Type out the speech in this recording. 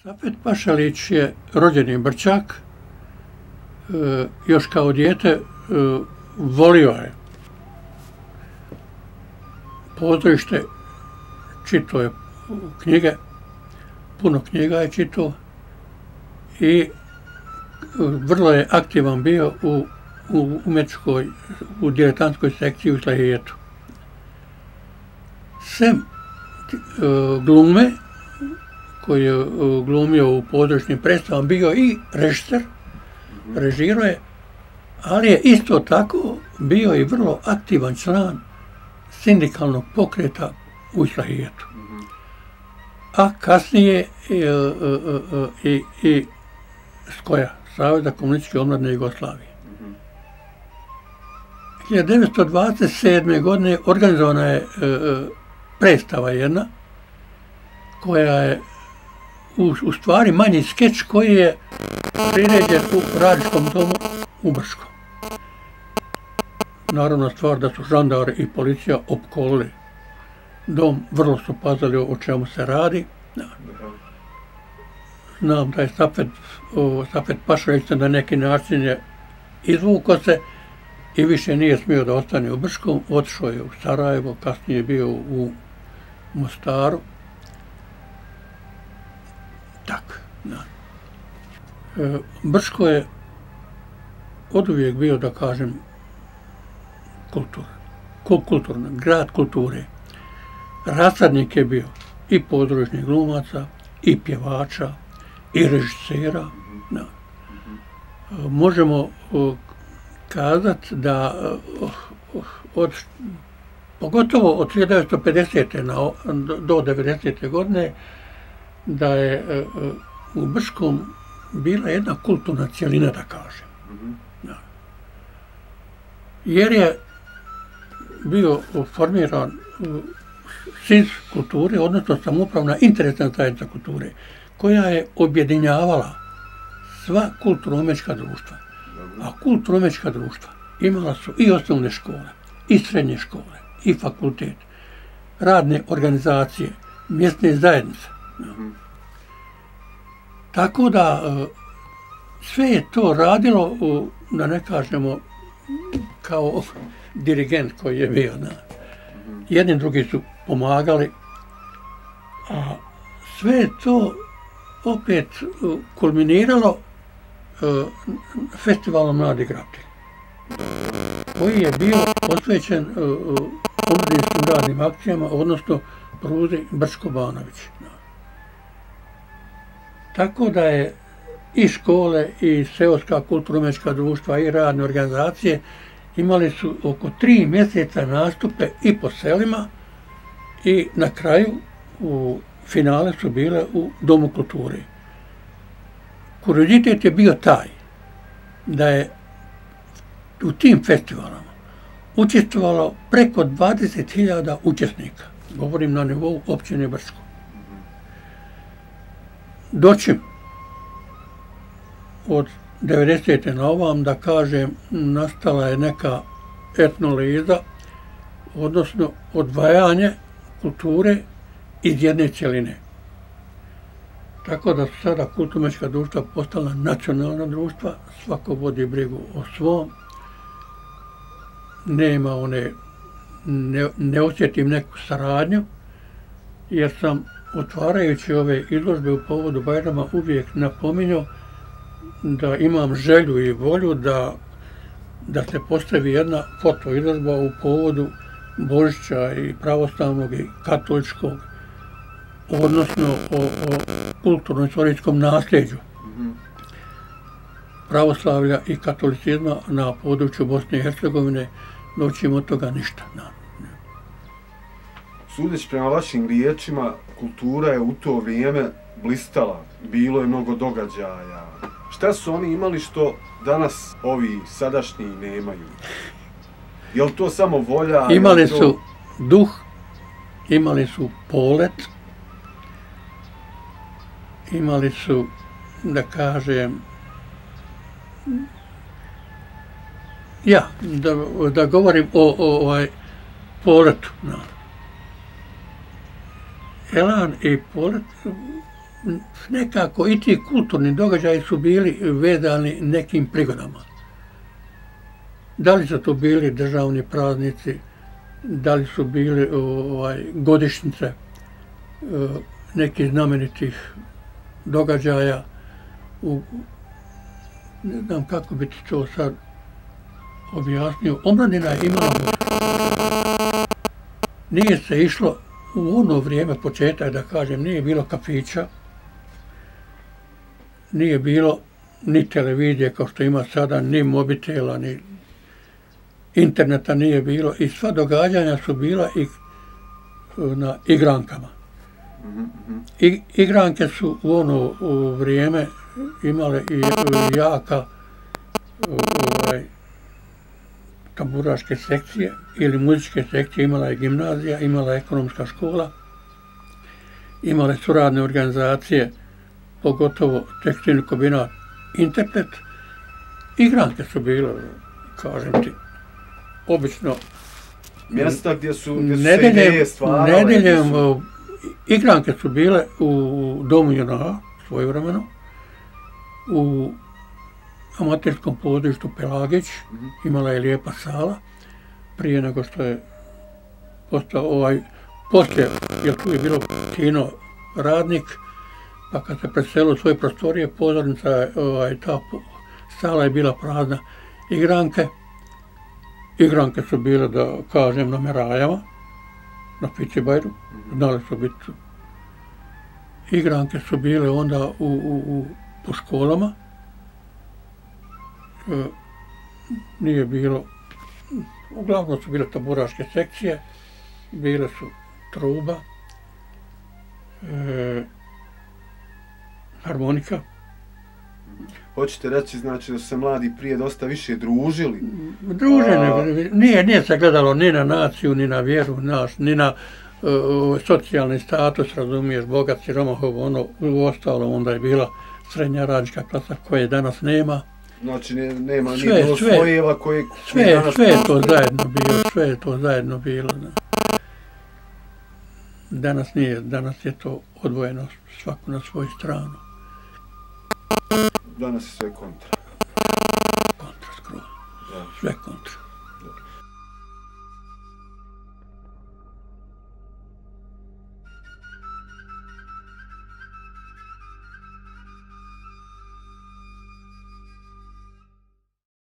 Safet Pašalić je rođeni Brčak, još kao dijete volio je pozorište, čitao je knjige, puno knjiga je čitao i vrlo je aktivan bio u umjetničkoj, u diletantskoj sekciji u Slahijetu. Sem glume, koji je glumio u pozorišnim predstavama, bio i režiser, režirao je, ali je isto tako bio i vrlo aktivan član sindikalnog pokreta u Slahijetu. A kasnije i SKOJ-a, Saveza komunističke omladine Jugoslavije. 1927. godine organizovana je predstava jedna, koja je u stvari manji skeč koji je priređen u Radničkom domu u Brčkom. Naravno stvar da su žandari i policija opkolili dom, vrlo su pazili o čemu se radi. Znam da je Safet Pašalić na neki način je izvukao se i više nije smio da ostane u Brčkom, otišao je u Sarajevo, kasnije je bio u Mostaru. Tako, da. Brčko je oduvijek bio, da kažem, kulturno, grad kulture. Rasadnik je bio i pozorišnih glumaca, i pjevača, i režisera. Da. Možemo kazati da pogotovo od 1950. do 90. godine da je u Brčkom bila jedna kulturna cjelina, da kažem. Da. Jer je bio formiran SIZ kulture, odnosno samoupravna interesna zajednica kulture, koja je objedinjavala sva kulturno-umjetnička društva. A kulturno-umjetnička društva imala su i osnovne škole, i srednje škole, i fakultet, radne organizacije, mjesne zajednice. Tako da sve je to radilo, da ne kažemo, kao dirigent koji je bio. Jedni drugi su pomagali, a sve je to opet kulminiralo festivalom Mladih graditelja, koji je bio posvećen omladinskim radnim akcijama, odnosno pruzi Brčko-Banović. Tako da je i škole, i seoska kulturno-umjetnička društva, i radne organizacije imali su oko 3 mjeseca nastupe i po selima i na kraju u finale su bile u Domu kulture. Kuriozitet je bio taj da je u tim festivalama učestvovalo preko 20.000 učesnika. Govorim na nivou općine Brčko. Dočim od 90. na ovam, da kažem, nastala je neka etnoliza, odnosno odvajanje kulture iz jedne cjeline. Tako da su sada kulturno-umjetnička društva postala nacionalna društva, svako vodi brigu o svom, nema ne osjetim neku saradnju, jer sam otvarajući ove izložbe u povodu Bajrama uvijek napominjao da imam želju i volju da se postavi jedna foto izložba u povodu Božića i pravoslavnog i katoličkog, odnosno o kulturno-istorijskom nasljeđu pravoslavlja i katolicizma na području Bosne i Hercegovine. Doćemo od toga ništa. Sudeći prema vašim riječima, kultura je u to vrijeme blistala, bilo je mnogo događaja. Šta su oni imali što danas ovi sadašnji nemaju? Je li to samo volja? Imali su duh, imali su polet, imali su, da kažem, da govorim o poletu. Elan i polet nekako i ti kulturni događaji su bili vezani nekim prigodama. Da li su to bili državni praznici, da li su bili godišnjice nekih znamenitih događaja. Ne znam kako bi ti to sad objasnio. Omladina je imala, nije se išlo u ono vrijeme, početak da kažem, nije bilo kafića, nije bilo ni televizije kao što ima sada, ni mobitela, ni interneta nije bilo i sva događanja su bila i na igrankama. Igranke su u ono vrijeme imale i jaka tamburaške sekcije ili muzičke sekcije, imala je gimnazija, imala je ekonomska škola, imale su radne organizacije, pogotovo tekstilni kombinat Interpret. Igranke su bile, kažem ti, obično mjesta gdje su se ideje stvarale. Nedeljem igranke su bile u Domu JNA svojevremeno, u amaterskom pozorištu Pelagić, imala je lijepa sala, prije nego što je postao poslije, jer tu je bilo Tino radnik, pa kad se preselio u svoje prostorije, pozornica, ta sala je bila prazna. Igranke su bile, da kažem, na Merajama, na Fićibajru, znali su biti. Igranke su bile onda po školama. Nije bilo, uglavnom su bile tamburaške sekcije, bile su truba, harmonika. Hoćete reći, znači, da su se mladi prije dosta više družili? Družene, nije se gledalo ni na naciju, ni na vjeru nas, ni na socijalni status, razumiješ, bogat, siromah, u ostalom onda je bila srednja radnička klasa koje danas nema. Znači, nema ni bilo slojeva koji danas... Sve je to zajedno bilo. Danas nije, danas je to odvojeno svako na svoju stranu. Danas je sve kontra.